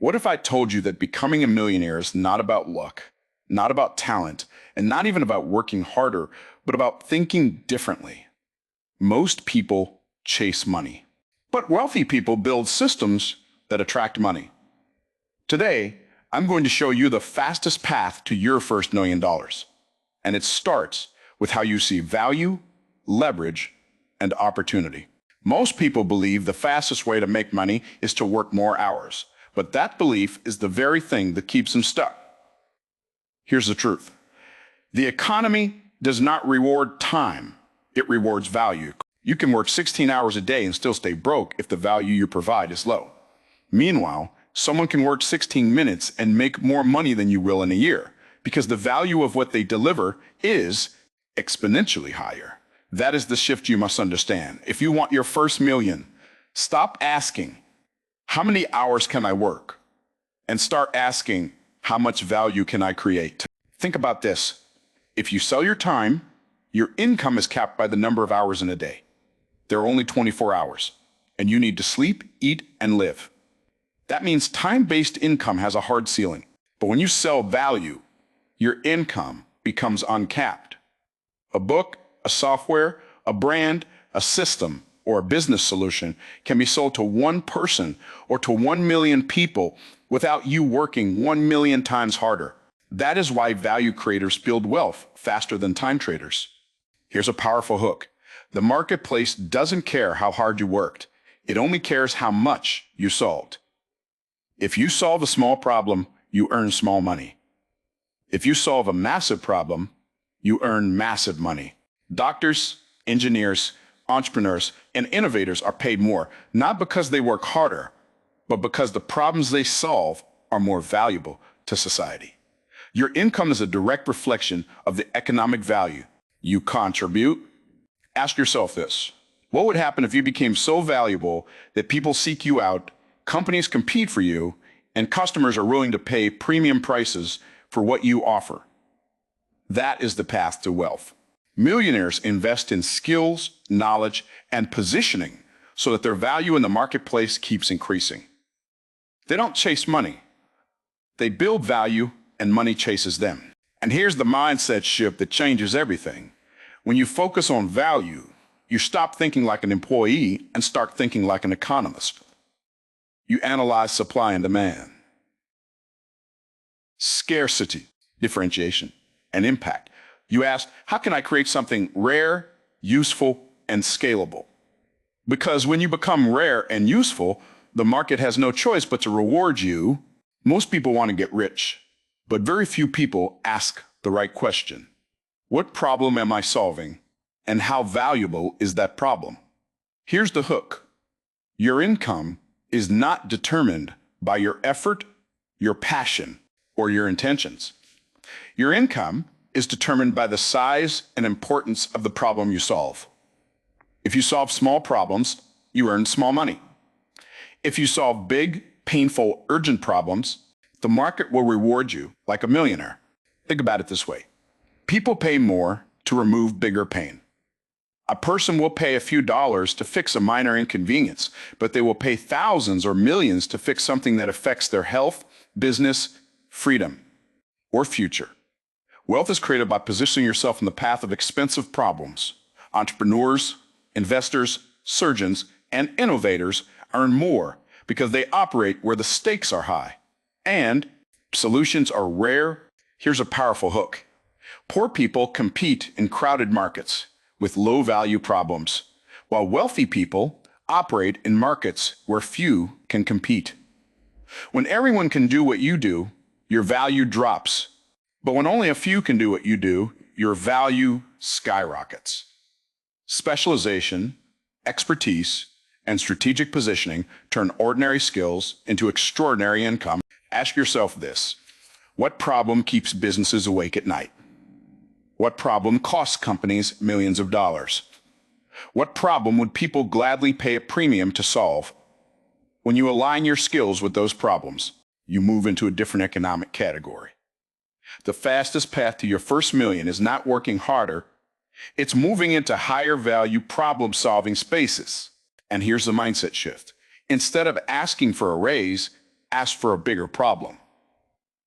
What if I told you that becoming a millionaire is not about luck, not about talent, and not even about working harder, but about thinking differently? Most people chase money, but wealthy people build systems that attract money. Today, I'm going to show you the fastest path to your first $1 million. And it starts with how you see value, leverage, and opportunity. Most people believe the fastest way to make money is to work more hours, but that belief is the very thing that keeps them stuck. Here's the truth. The economy does not reward time, it rewards value. You can work 16 hours a day and still stay broke if the value you provide is low. Meanwhile, someone can work 16 minutes and make more money than you will in a year, because the value of what they deliver is exponentially higher. That is the shift you must understand. If you want your first million, stop asking, how many hours can I work? And start asking, how much value can I create? Think about this. If you sell your time, your income is capped by the number of hours in a day. There are only 24 hours, and you need to sleep, eat, and live. That means time-based income has a hard ceiling. But when you sell value, your income becomes uncapped. A book, a software, a brand, a system, or a business solution can be sold to one person or to 1 million people without you working 1 million times harder. That is why value creators build wealth faster than time traders. Here's a powerful hook. The marketplace doesn't care how hard you worked. It only cares how much you solved. If you solve a small problem, you earn small money. If you solve a massive problem, you earn massive money. Doctors, engineers, entrepreneurs, and innovators are paid more, not because they work harder, but because the problems they solve are more valuable to society. Your income is a direct reflection of the economic value you contribute. Ask yourself this: what would happen if you became so valuable that people seek you out, companies compete for you, and customers are willing to pay premium prices for what you offer? That is the path to wealth. Millionaires invest in skills, knowledge, and positioning so that their value in the marketplace keeps increasing. They don't chase money. They build value, and money chases them. And here's the mindset shift that changes everything. When you focus on value, you stop thinking like an employee and start thinking like an economist. You analyze supply and demand, scarcity, differentiation, and impact. You ask, how can I create something rare, useful, and scalable? Because when you become rare and useful, the market has no choice but to reward you. Most people want to get rich, but very few people ask the right question. What problem am I solving, and how valuable is that problem? Here's the hook. Your income is not determined by your effort, your passion, or your intentions. Your income is determined by the size and importance of the problem you solve. If you solve small problems, you earn small money. If you solve big, painful, urgent problems, the market will reward you like a millionaire. Think about it this way. People pay more to remove bigger pain. A person will pay a few dollars to fix a minor inconvenience, but they will pay thousands or millions to fix something that affects their health, business, freedom, or future. Wealth is created by positioning yourself in the path of expensive problems. Entrepreneurs, investors, surgeons, and innovators earn more because they operate where the stakes are high. And solutions are rare. Here's a powerful hook. Poor people compete in crowded markets with low-value problems, while wealthy people operate in markets where few can compete. When everyone can do what you do, your value drops. But when only a few can do what you do, your value skyrockets. Specialization, expertise, and strategic positioning turn ordinary skills into extraordinary income. Ask yourself this: what problem keeps businesses awake at night? What problem costs companies millions of dollars? What problem would people gladly pay a premium to solve? When you align your skills with those problems, you move into a different economic category. The fastest path to your first million is not working harder. It's moving into higher value problem-solving spaces. And here's the mindset shift. Instead of asking for a raise, ask for a bigger problem.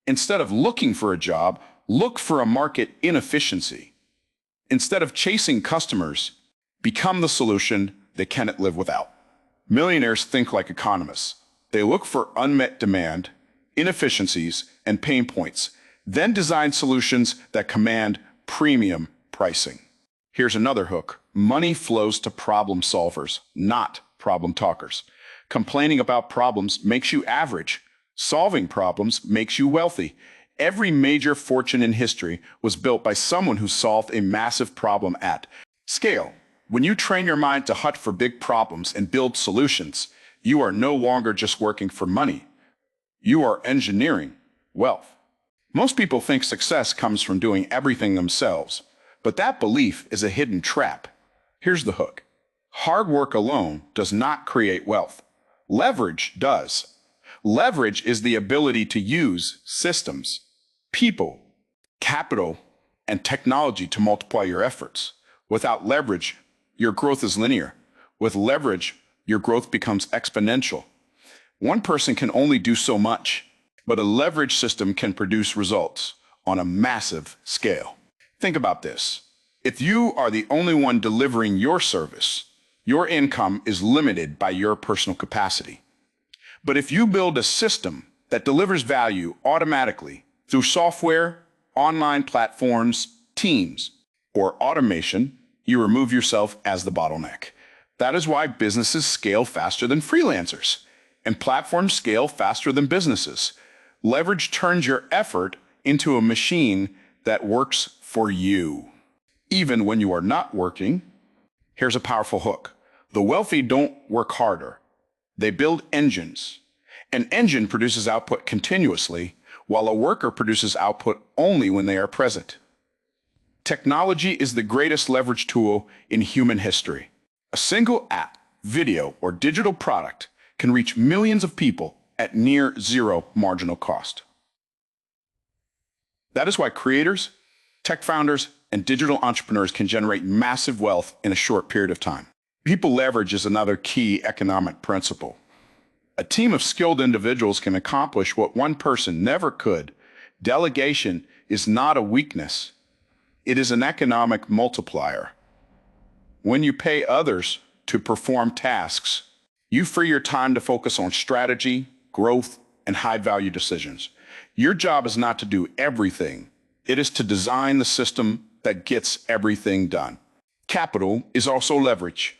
Instead of looking for a job, look for a market inefficiency. Instead of chasing customers, become the solution they cannot live without. Millionaires think like economists. They look for unmet demand, inefficiencies, and pain points, then design solutions that command premium pricing. Here's another hook. Money flows to problem solvers, not problem talkers. Complaining about problems makes you average. Solving problems makes you wealthy. Every major fortune in history was built by someone who solved a massive problem at scale. When you train your mind to hunt for big problems and build solutions, you are no longer just working for money. You are engineering wealth. Most people think success comes from doing everything themselves, but that belief is a hidden trap. Here's the hook. Hard work alone does not create wealth. Leverage does. Leverage is the ability to use systems, people, capital, and technology to multiply your efforts. Without leverage, your growth is linear. With leverage, your growth becomes exponential. One person can only do so much, but a leverage system can produce results on a massive scale. Think about this. If you are the only one delivering your service, your income is limited by your personal capacity. But if you build a system that delivers value automatically through software, online platforms, teams, or automation, you remove yourself as the bottleneck. That is why businesses scale faster than freelancers, and platforms scale faster than businesses. Leverage turns your effort into a machine that works for you. Even when you are not working, here's a powerful hook. The wealthy don't work harder. They build engines. An engine produces output continuously, while a worker produces output only when they are present. Technology is the greatest leverage tool in human history. A single app, video, or digital product can reach millions of people at near zero marginal cost. That is why creators, tech founders, and digital entrepreneurs can generate massive wealth in a short period of time. People leverage is another key economic principle. A team of skilled individuals can accomplish what one person never could. Delegation is not a weakness. It is an economic multiplier. When you pay others to perform tasks, you free your time to focus on strategy, growth, and high-value decisions. Your job is not to do everything. It is to design the system that gets everything done. Capital is also leverage.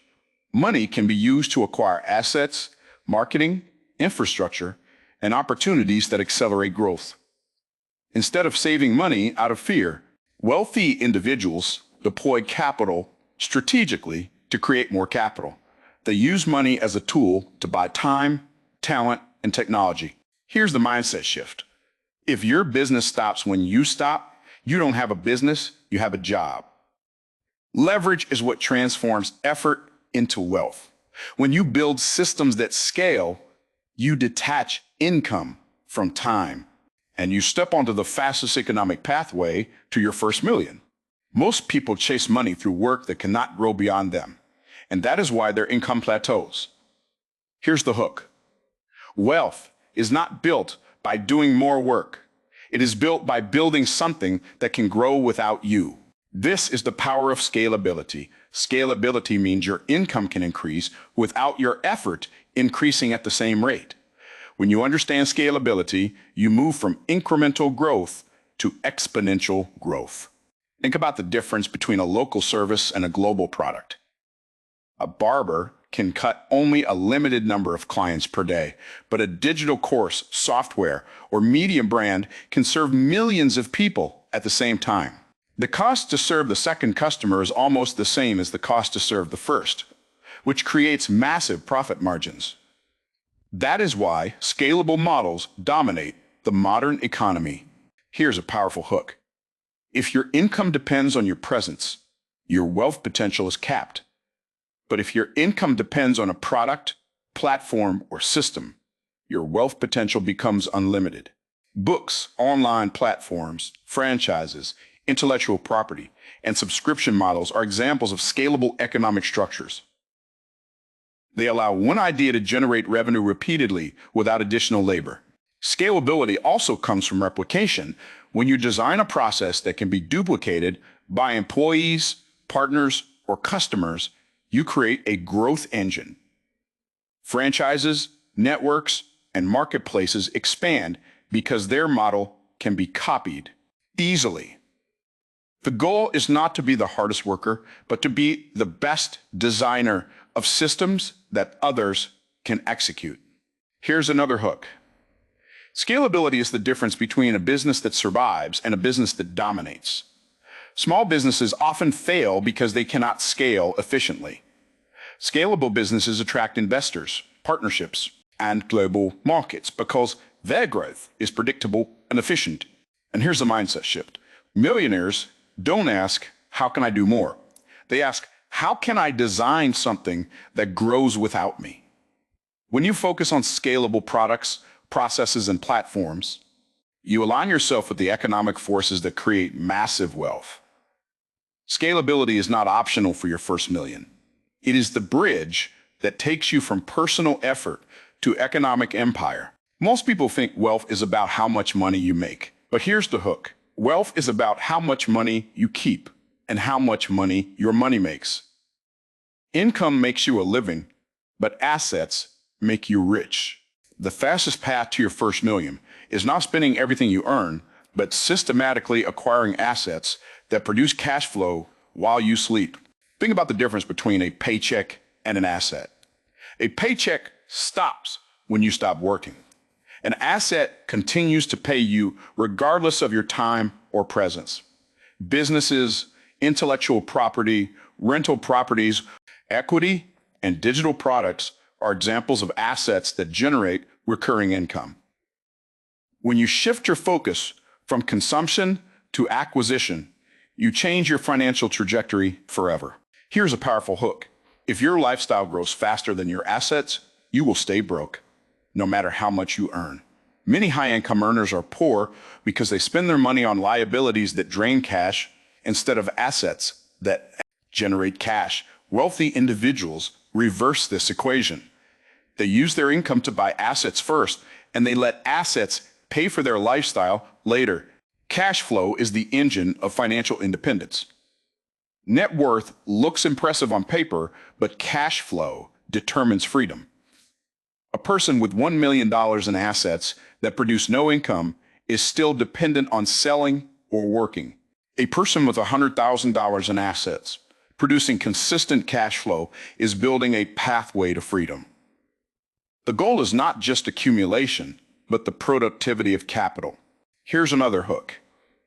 Money can be used to acquire assets, marketing, infrastructure, and opportunities that accelerate growth. Instead of saving money out of fear, wealthy individuals deploy capital strategically to create more capital. They use money as a tool to buy time, talent, and technology. Here's the mindset shift. If your business stops when you stop, you don't have a business, you have a job. Leverage is what transforms effort into wealth. When you build systems that scale, you detach income from time, and you step onto the fastest economic pathway to your first million. Most people chase money through work that cannot grow beyond them, and that is why their income plateaus. Here's the hook. Wealth is not built by doing more work. It is built by building something that can grow without you. This is the power of scalability. Scalability means your income can increase without your effort increasing at the same rate. When you understand scalability, you move from incremental growth to exponential growth. Think about the difference between a local service and a global product. A barber can cut only a limited number of clients per day, but a digital course, software, or media brand can serve millions of people at the same time. The cost to serve the second customer is almost the same as the cost to serve the first, which creates massive profit margins. That is why scalable models dominate the modern economy. Here's a powerful hook. If your income depends on your presence, your wealth potential is capped. But if your income depends on a product, platform, or system, your wealth potential becomes unlimited. Books, online platforms, franchises, intellectual property, and subscription models are examples of scalable economic structures. They allow one idea to generate revenue repeatedly without additional labor. Scalability also comes from replication. When you design a process that can be duplicated by employees, partners, or customers, you create a growth engine. Franchises, networks, and marketplaces expand because their model can be copied easily. The goal is not to be the hardest worker, but to be the best designer of systems that others can execute. Here's another hook. Scalability is the difference between a business that survives and a business that dominates. Small businesses often fail because they cannot scale efficiently. Scalable businesses attract investors, partnerships, and global markets because their growth is predictable and efficient. And here's the mindset shift. Millionaires don't ask, how can I do more? They ask, how can I design something that grows without me? When you focus on scalable products, processes, and platforms, you align yourself with the economic forces that create massive wealth. Scalability is not optional for your first million. It is the bridge that takes you from personal effort to economic empire. Most people think wealth is about how much money you make. But here's the hook. Wealth is about how much money you keep and how much money your money makes. Income makes you a living, but assets make you rich. The fastest path to your first million is not spending everything you earn, but systematically acquiring assets that produce cash flow while you sleep. Think about the difference between a paycheck and an asset. A paycheck stops when you stop working. An asset continues to pay you regardless of your time or presence. Businesses, intellectual property, rental properties, equity, and digital products are examples of assets that generate recurring income. When you shift your focus from consumption to acquisition, you change your financial trajectory forever. Here's a powerful hook. If your lifestyle grows faster than your assets, you will stay broke, no matter how much you earn. Many high-income earners are poor because they spend their money on liabilities that drain cash instead of assets that generate cash. Wealthy individuals reverse this equation. They use their income to buy assets first, and they let assets pay for their lifestyle later. Cash flow is the engine of financial independence. Net worth looks impressive on paper, but cash flow determines freedom. A person with $1 million in assets that produce no income is still dependent on selling or working. A person with $100,000 in assets producing consistent cash flow is building a pathway to freedom. The goal is not just accumulation, but the productivity of capital. Here's another hook.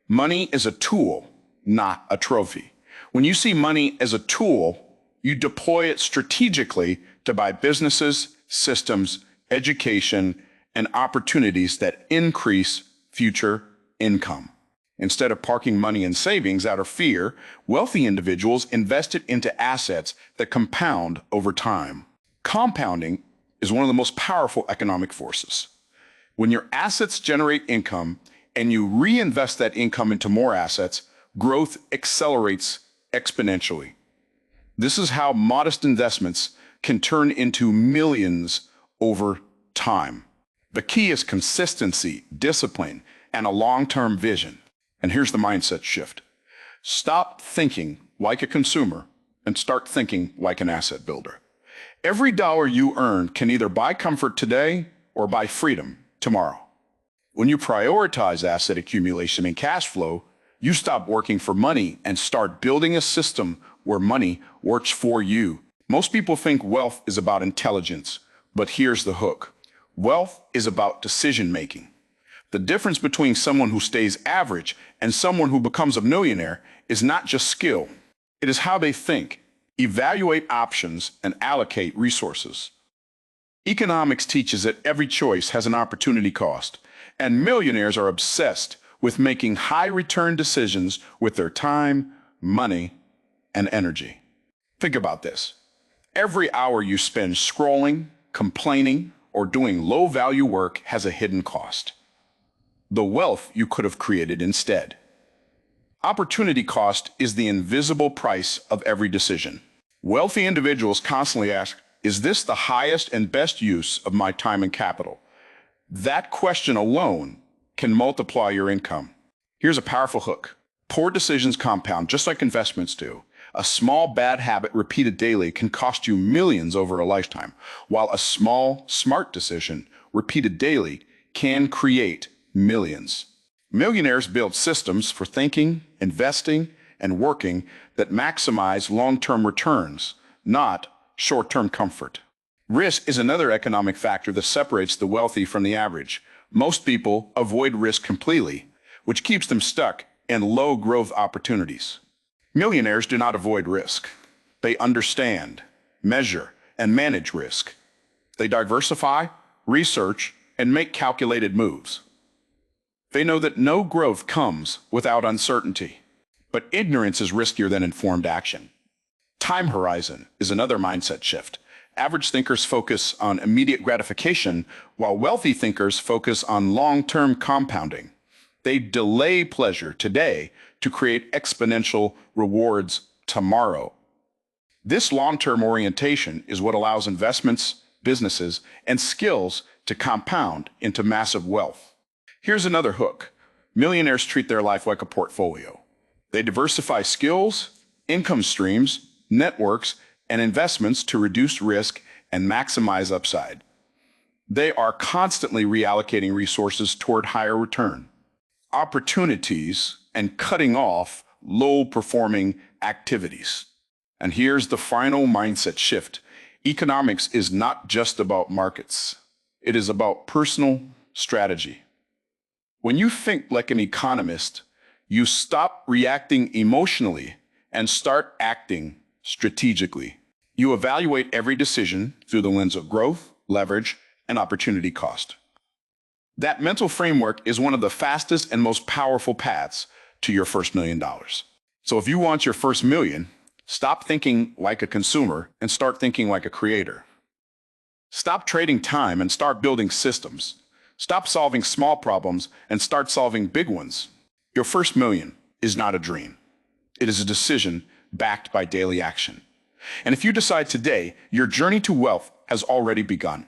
Money is a tool, not a trophy. When you see money as a tool, you deploy it strategically to buy businesses, systems, education, and opportunities that increase future income. Instead of parking money in savings out of fear, wealthy individuals invest it into assets that compound over time. Compounding is one of the most powerful economic forces. When your assets generate income and you reinvest that income into more assets, growth accelerates exponentially. This is how modest investments can turn into millions over time. The key is consistency, discipline, and a long-term vision. And here's the mindset shift. Stop thinking like a consumer and start thinking like an asset builder. Every dollar you earn can either buy comfort today or buy freedom tomorrow. When you prioritize asset accumulation and cash flow, you stop working for money and start building a system where money works for you. Most people think wealth is about intelligence, but here's the hook. Wealth is about decision-making. The difference between someone who stays average and someone who becomes a millionaire is not just skill. It is how they think, evaluate options, and allocate resources. Economics teaches that every choice has an opportunity cost, and millionaires are obsessed with making high-return decisions with their time, money, and energy. Think about this. Every hour you spend scrolling, complaining, or doing low-value work has a hidden cost. The wealth you could have created instead. Opportunity cost is the invisible price of every decision. Wealthy individuals constantly ask, is this the highest and best use of my time and capital? That question alone can multiply your income. Here's a powerful hook. Poor decisions compound just like investments do. A small bad habit repeated daily can cost you millions over a lifetime, while a small smart decision repeated daily can create millions. Millionaires build systems for thinking, investing, and working that maximize long-term returns, not short-term comfort. Risk is another economic factor that separates the wealthy from the average. Most people avoid risk completely, which keeps them stuck in low-growth opportunities. Millionaires do not avoid risk. They understand, measure, and manage risk. They diversify, research, and make calculated moves. They know that no growth comes without uncertainty. But ignorance is riskier than informed action. Time horizon is another mindset shift. Average thinkers focus on immediate gratification, while wealthy thinkers focus on long-term compounding. They delay pleasure today to create exponential rewards tomorrow. This long-term orientation is what allows investments, businesses, and skills to compound into massive wealth. Here's another hook. Millionaires treat their life like a portfolio. They diversify skills, income streams, networks, and investments to reduce risk and maximize upside. They are constantly reallocating resources toward higher return opportunities and cutting off low-performing activities. And here's the final mindset shift. Economics is not just about markets. It is about personal strategy. When you think like an economist, you stop reacting emotionally and start acting strategically. You evaluate every decision through the lens of growth, leverage, and opportunity cost. That mental framework is one of the fastest and most powerful paths to your first $1 million. So if you want your first million, stop thinking like a consumer and start thinking like a creator. Stop trading time and start building systems. Stop solving small problems and start solving big ones. Your first million is not a dream. It is a decision backed by daily action. And if you decide today, your journey to wealth has already begun.